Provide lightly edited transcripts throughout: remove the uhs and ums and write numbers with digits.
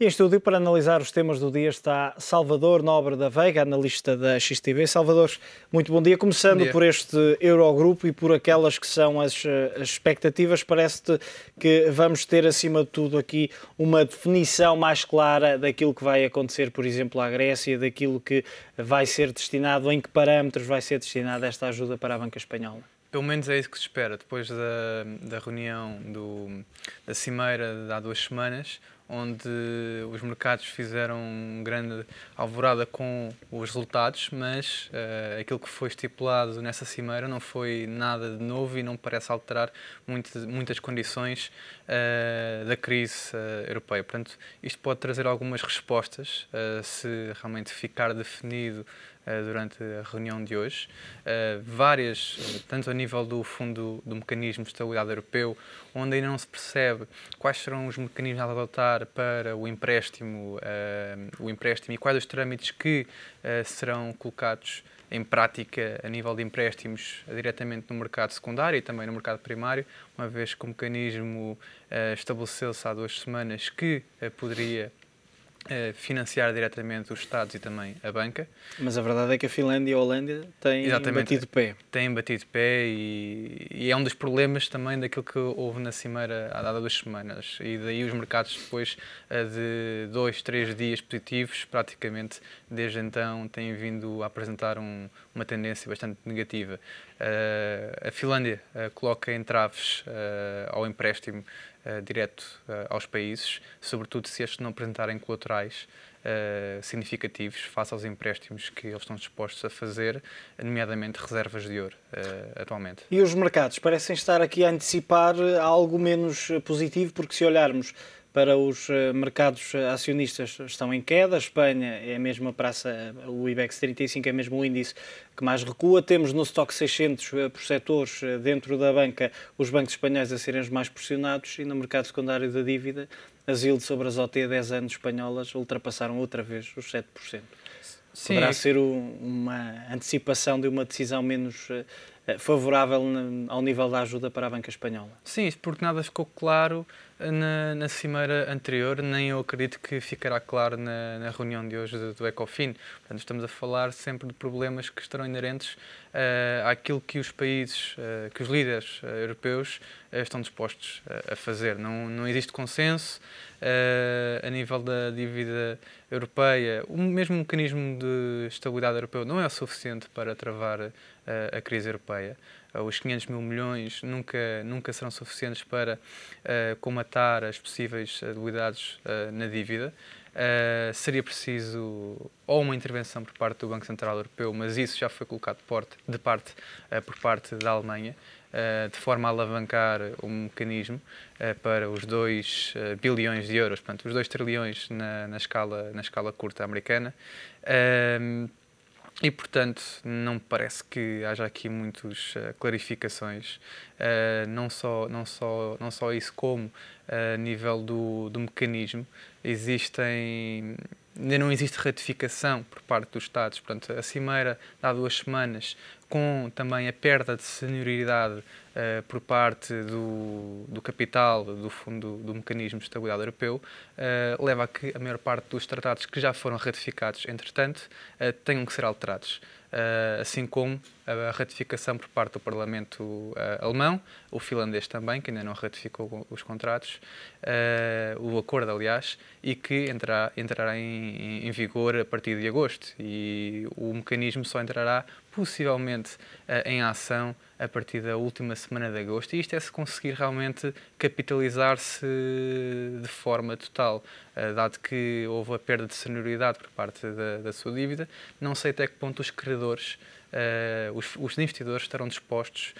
E em estúdio, para analisar os temas do dia, está Salvador Nobre da Veiga, analista da XTV. Salvador, muito bom dia. Bom Começando dia. por este Eurogrupo e por aquelas que são as expectativas, parece-te que vamos ter, acima de tudo, aqui uma definição mais clara daquilo que vai acontecer, por exemplo, à Grécia, daquilo que vai ser destinado, em que parâmetros vai ser destinada esta ajuda para a banca espanhola? Pelo menos é isso que se espera, depois da reunião da Cimeira de há 2 semanas, onde os mercados fizeram um grande alvorada com os resultados, mas aquilo que foi estipulado nessa Cimeira não foi nada de novo e não parece alterar muitas condições da crise europeia. Portanto, isto pode trazer algumas respostas, se realmente ficar definido durante a reunião de hoje. Várias, tanto a nível do Fundo do Mecanismo de Estabilidade Europeu, onde ainda não se percebe quais serão os mecanismos a adotar para o empréstimo e quais os trâmites que serão colocados em prática a nível de empréstimos diretamente no mercado secundário e também no mercado primário, uma vez que o mecanismo estabeleceu-se há 2 semanas que poderia financiar diretamente os Estados e também a banca. Mas a verdade é que a Finlândia e a Holanda têm batido pé. Têm batido pé e é um dos problemas também daquilo que houve na Cimeira há 2 semanas. E daí os mercados, depois de 2-3 dias positivos, praticamente desde então têm vindo a apresentar uma tendência bastante negativa. A Finlândia coloca entraves ao empréstimo direto aos países, sobretudo se estes não apresentarem colaterais significativos face aos empréstimos que eles estão dispostos a fazer, nomeadamente reservas de ouro, atualmente. E os mercados parecem estar aqui a antecipar algo menos positivo, porque se olharmos para os mercados acionistas estão em queda, a Espanha é mesmo a praça, o IBEX 35 é mesmo o índice que mais recua, temos no Stock 600 por setores dentro da banca os bancos espanhóis a serem os mais pressionados e no mercado secundário da dívida as yields sobre as OT 10 anos espanholas ultrapassaram outra vez os 7%. Sim. Poderá ser uma antecipação de uma decisão menos favorável ao nível da ajuda para a banca espanhola? Sim, isso porque nada ficou claro na cimeira anterior, nem eu acredito que ficará claro na reunião de hoje do Ecofin. Portanto, estamos a falar sempre de problemas que estarão inerentes àquilo que os países, que os líderes europeus estão dispostos a fazer. Não existe consenso a nível da dívida europeia. O mesmo mecanismo de estabilidade europeu não é o suficiente para travar a crise europeia. Os 500 mil milhões nunca serão suficientes para comatar as possíveis debilidades na dívida. Seria preciso ou uma intervenção por parte do Banco Central Europeu, mas isso já foi colocado por parte da Alemanha, de forma a alavancar o mecanismo para os 2 bilhões de euros, portanto, os 2 trilhões na escala curta americana. E, portanto, não me parece que haja aqui muitas clarificações, não só isso, como a nível do mecanismo. Ainda não existe ratificação por parte dos Estados. Portanto, a Cimeira, há 2 semanas, com também a perda de senioridade por parte do capital do Fundo do Mecanismo de Estabilidade Europeu, leva a que a maior parte dos tratados que já foram ratificados, entretanto, tenham que ser alterados. Assim como a ratificação por parte do Parlamento alemão, o finlandês também, que ainda não ratificou os contratos, o acordo, aliás, e que entrará em vigor a partir de agosto. E o mecanismo só entrará possivelmente em ação a partir da última semana de agosto. E isto é se conseguir realmente capitalizar-se de forma total, dado que houve a perda de senioridade por parte da sua dívida. Não sei até que ponto os credores, os investidores estarão dispostos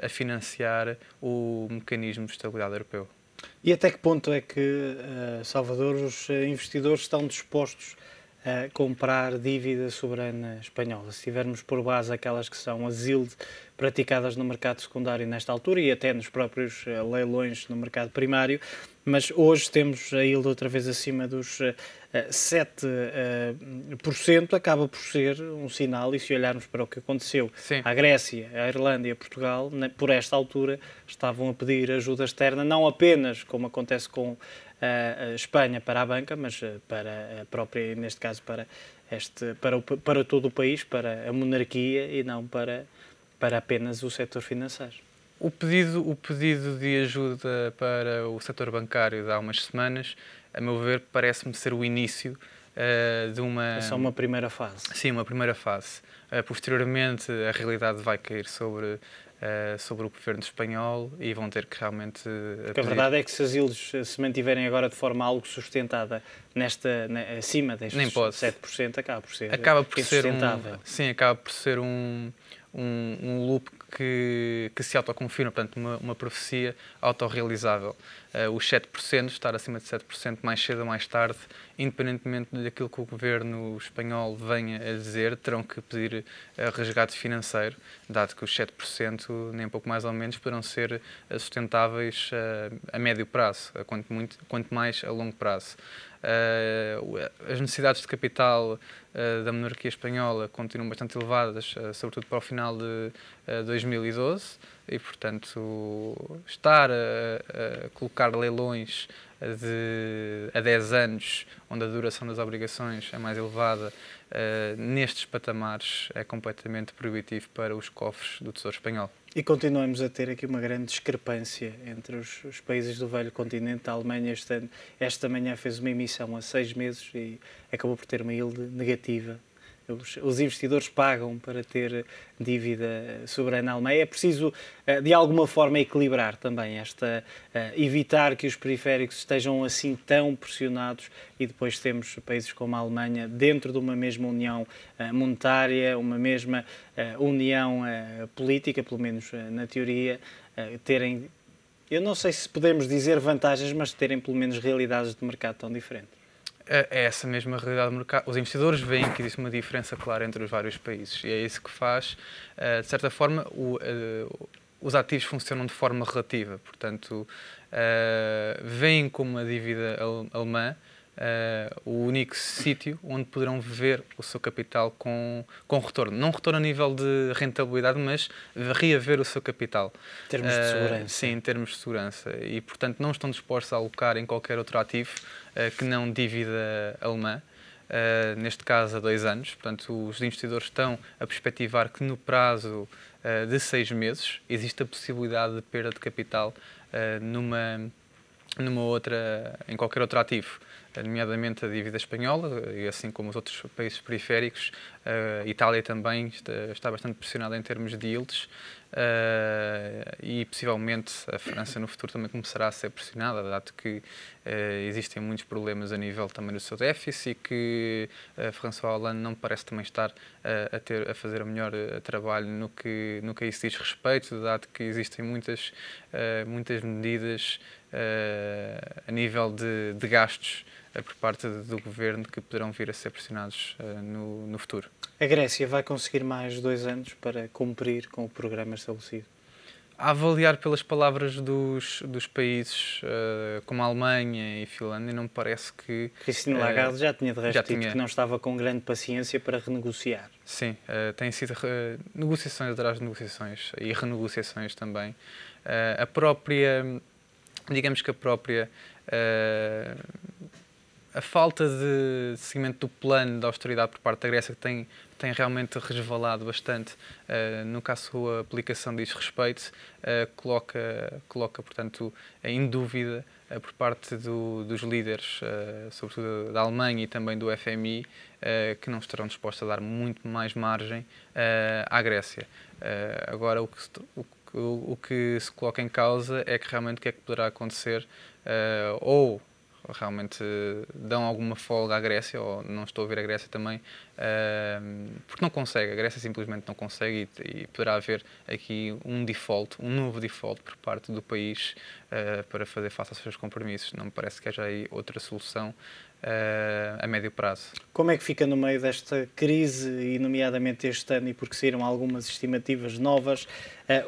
a financiar o mecanismo de estabilidade europeu. E até que ponto é que, Salvador, os investidores estão dispostos a comprar dívida soberana espanhola? Se tivermos por base aquelas que são as yield praticadas no mercado secundário nesta altura e até nos próprios leilões no mercado primário, mas hoje temos a yield outra vez acima dos 7%, acaba por ser um sinal, e se olharmos para o que aconteceu à Grécia, à Irlanda e a Portugal, por esta altura estavam a pedir ajuda externa, não apenas, como acontece com a Espanha para a banca, mas para a própria, neste caso, para todo o país, para a monarquia e não para apenas o setor financeiro. O pedido de ajuda para o setor bancário de há umas semanas, a meu ver, parece-me ser o início de uma... É só uma primeira fase. Sim, uma primeira fase. Posteriormente, a realidade vai cair sobre o governo espanhol e vão ter que realmente... Porque a verdade é que se as ilhas se mantiverem agora de forma algo sustentada acima destes 7%, acaba por ser insustentável. Sim, acaba por ser um loop que se autoconfirma, portanto, uma profecia autorrealizável. Os 7%, estar acima de 7% mais cedo ou mais tarde, independentemente daquilo que o governo espanhol venha a dizer, terão que pedir resgate financeiro, dado que os 7%, nem pouco mais ou menos, poderão ser sustentáveis a médio prazo, quanto mais a longo prazo. As necessidades de capital da monarquia espanhola continuam bastante elevadas, sobretudo para o final de 2012, e, portanto, estar a colocar leilões a 10 anos, onde a duração das obrigações é mais elevada, nestes patamares é completamente proibitivo para os cofres do Tesouro Espanhol. E continuamos a ter aqui uma grande discrepância entre os países do velho continente. A Alemanha esta manhã fez uma emissão a 6 meses e acabou por ter uma yield negativa. Os investidores pagam para ter dívida soberana alemã. É preciso, de alguma forma, equilibrar também evitar que os periféricos estejam assim tão pressionados e depois temos países como a Alemanha dentro de uma mesma união monetária, uma mesma união política, pelo menos na teoria, terem, eu não sei se podemos dizer vantagens, mas terem pelo menos realidades de mercado tão diferentes. É essa mesma realidade do mercado. Os investidores veem que existe uma diferença clara entre os vários países e é isso que faz, de certa forma, os ativos funcionam de forma relativa. Portanto, veem como a dívida alemã o único sítio onde poderão ver o seu capital com retorno. Não retorno a nível de rentabilidade, mas reaver o seu capital. Em termos de segurança. Sim, em termos de segurança. E, portanto, não estão dispostos a alocar em qualquer outro ativo que não dívida alemã. Neste caso, a 2 anos. Portanto, os investidores estão a perspectivar que no prazo de 6 meses existe a possibilidade de perda de capital em qualquer outro ativo, nomeadamente a dívida espanhola, e assim como os outros países periféricos. A Itália também está bastante pressionada em termos de yields, e possivelmente a França no futuro também começará a ser pressionada, dado que existem muitos problemas a nível também do seu déficit e que François Hollande não parece também estar a fazer o melhor trabalho no que a isso diz respeito, dado que existem muitas medidas a nível de gastos por parte do governo que poderão vir a ser pressionados no futuro. A Grécia vai conseguir mais 2 anos para cumprir com o programa estabelecido? A avaliar pelas palavras dos países como a Alemanha e Finlândia, não me parece que... Christine Lagarde já tinha de resto dito que não estava com grande paciência para renegociar. Sim, têm sido negociações atrás de negociações e renegociações também. A falta de seguimento do plano de austeridade por parte da Grécia, que tem realmente resvalado bastante no que a sua aplicação diz respeito, coloca, portanto, em dúvida por parte dos líderes, sobretudo da Alemanha e também do FMI, que não estarão dispostos a dar muito mais margem à Grécia. Agora, o que se coloca em causa é que realmente o que é que poderá acontecer, ou realmente dão alguma folga à Grécia, ou não estou a ver a Grécia também, porque não consegue, a Grécia simplesmente não consegue e poderá haver aqui um novo default por parte do país para fazer face aos seus compromissos. Não me parece que haja aí outra solução a médio prazo. Como é que fica no meio desta crise, e nomeadamente este ano, e porque saíram algumas estimativas novas,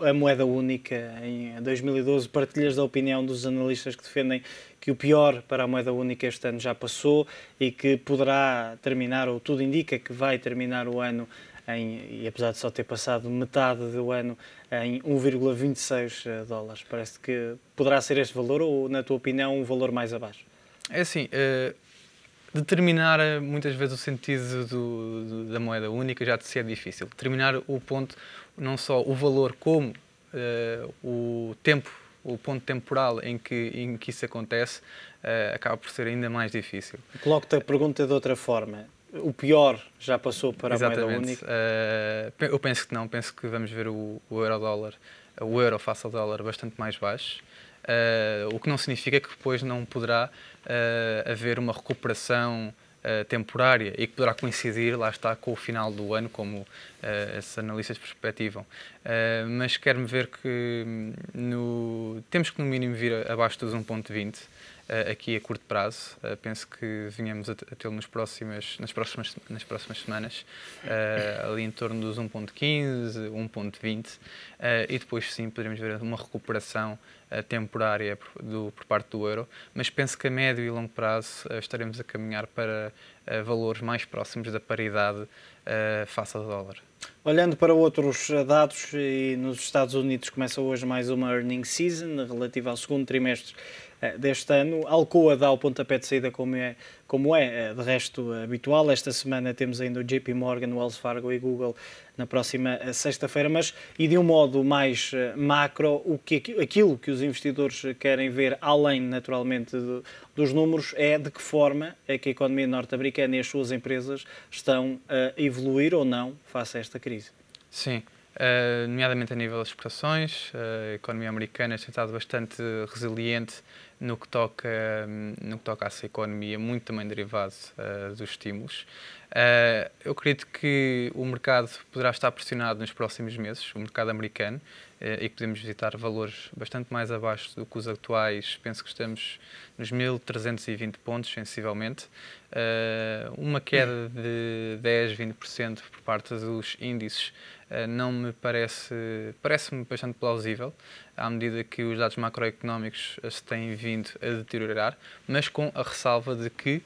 a moeda única em 2012? Partilhas da opinião dos analistas que defendem que o pior para a moeda única este ano já passou e que poderá terminar, ou tudo indica que vai terminar o ano e apesar de só ter passado metade do ano, em 1,26 dólares. Parece que poderá ser este valor ou, na tua opinião, um valor mais abaixo? É assim, determinar muitas vezes o sentido da moeda única já de si é difícil. Determinar o ponto, não só o valor, como o tempo, o ponto temporal em que isso acontece, acaba por ser ainda mais difícil. Coloco-te a pergunta de outra forma. O pior já passou para a moeda Exatamente. única? Eu penso que não. Penso que vamos ver o euro-dólar, o euro face ao dólar bastante mais baixo. O que não significa que depois não poderá haver uma recuperação temporária e que poderá coincidir, lá está, com o final do ano, como esses analistas perspectivam. Mas quero-me ver que temos que no mínimo vir abaixo dos 1,20 aqui a curto prazo. Penso que venhamos a tê-lo nas próximas semanas, ali em torno dos 1,15, 1,20, e depois sim poderemos ver uma recuperação temporária por parte do euro, mas penso que a médio e longo prazo estaremos a caminhar para valores mais próximos da paridade face ao dólar. Olhando para outros dados, e nos Estados Unidos começa hoje mais uma earnings season relativa ao segundo trimestre deste ano. A Alcoa dá o pontapé de saída como é de resto habitual. Esta semana temos ainda o JP Morgan, Wells Fargo e Google na próxima sexta-feira, mas e de um modo mais macro, aquilo que os investidores querem ver, além naturalmente dos números, é de que forma é que a economia norte-americana e as suas empresas estão a evoluir ou não face a esta crise. Sim. Nomeadamente a nível das exportações, a economia americana tem estado bastante resiliente no que toca a essa economia, muito também derivado dos estímulos. Eu acredito que o mercado poderá estar pressionado nos próximos meses, o mercado americano, e que podemos visitar valores bastante mais abaixo do que os atuais. Penso que estamos nos 1.320 pontos, sensivelmente. Uma queda de 10-20% por parte dos índices não me parece-me bastante plausível, à medida que os dados macroeconómicos se têm vindo a deteriorar, mas com a ressalva de que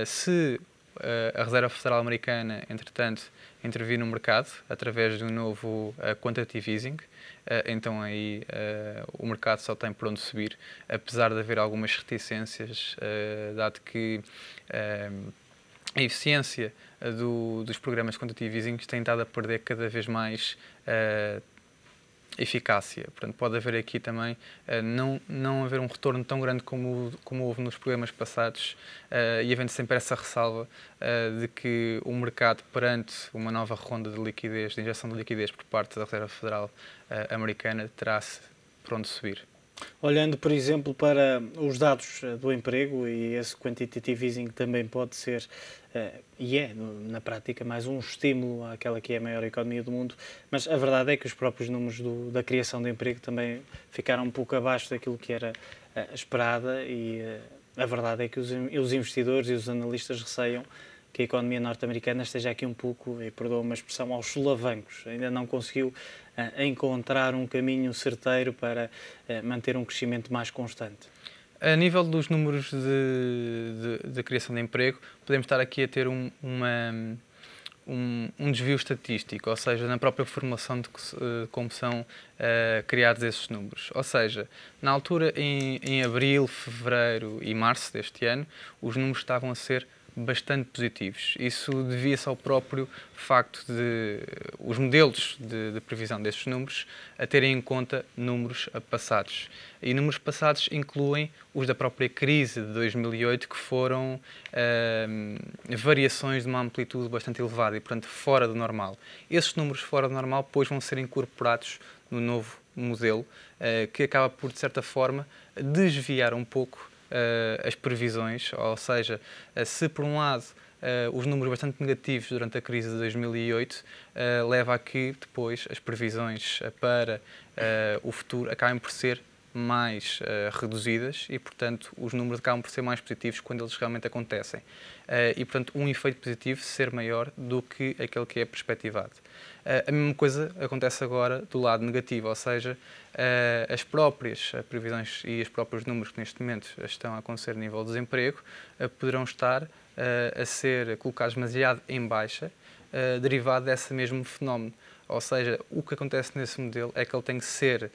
se a Reserva Federal Americana, entretanto, intervir no mercado através de um novo quantitative easing, então aí o mercado só tem por onde subir, apesar de haver algumas reticências, dado que a eficiência dos programas de quantitative easing tem estado a perder cada vez mais eficácia. Portanto, pode haver aqui também não haver um retorno tão grande como houve nos programas passados, e havendo sempre essa ressalva de que o mercado, perante uma nova ronda de liquidez, de injeção de liquidez por parte da Reserva Federal Americana, terá-se por onde subir. Olhando, por exemplo, para os dados do emprego, e esse quantitative easing também pode ser, e é, na prática, mais um estímulo àquela que é a maior economia do mundo, mas a verdade é que os próprios números da criação de emprego também ficaram um pouco abaixo daquilo que era esperada, e a verdade é que os investidores e os analistas receiam que a economia norte-americana esteja aqui um pouco, e perdoa uma expressão, aos solavancos. Ainda não conseguiu encontrar um caminho certeiro para manter um crescimento mais constante. A nível dos números de criação de emprego, podemos estar aqui a ter um desvio estatístico, ou seja, na própria formulação de como são criados esses números. Ou seja, na altura, em abril, fevereiro e março deste ano, os números estavam a ser bastante positivos. Isso devia-se ao próprio facto de os modelos de previsão destes números a terem em conta números passados. E números passados incluem os da própria crise de 2008, que foram variações de uma amplitude bastante elevada e, portanto, fora do normal. Esses números fora do normal depois vão ser incorporados no novo modelo, que acaba por, de certa forma, desviar um pouco as previsões, ou seja, se por um lado os números bastante negativos durante a crise de 2008 leva a que depois as previsões para o futuro acabem por ser mais reduzidas e, portanto, os números acabam por ser mais positivos quando eles realmente acontecem. E, portanto, um efeito positivo ser maior do que aquele que é perspectivado. A mesma coisa acontece agora do lado negativo, ou seja, as próprias previsões e os próprios números que neste momento estão a acontecer a nível de desemprego poderão estar a ser colocados demasiado em baixa, derivado desse mesmo fenómeno. Ou seja, o que acontece nesse modelo é que ele tem que ser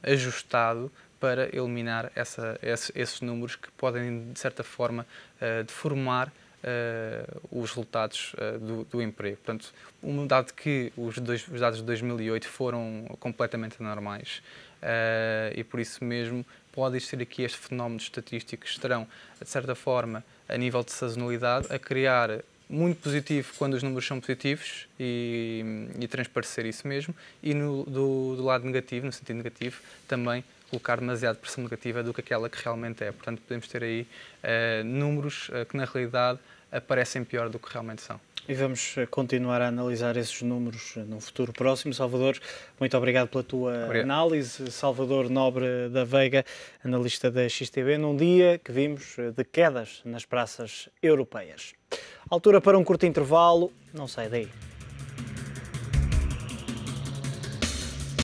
ajustado para eliminar esses números que podem, de certa forma, deformar os resultados do emprego. Portanto, dado que os dados de 2008 foram completamente anormais e por isso mesmo pode existir aqui estes fenómenos estatísticos que estarão, de certa forma, a nível de sazonalidade, a criar muito positivo quando os números são positivos e transparecer isso mesmo, e do lado negativo, no sentido negativo, também colocar demasiado pressão negativa do que aquela que realmente é. Portanto, podemos ter aí números que na realidade aparecem pior do que realmente são. E vamos continuar a analisar esses números num futuro próximo. Salvador, muito obrigado pela tua análise. Salvador Nobre da Veiga, analista da XTV, num dia que vimos de quedas nas praças europeias. Altura para um curto intervalo, não sai daí.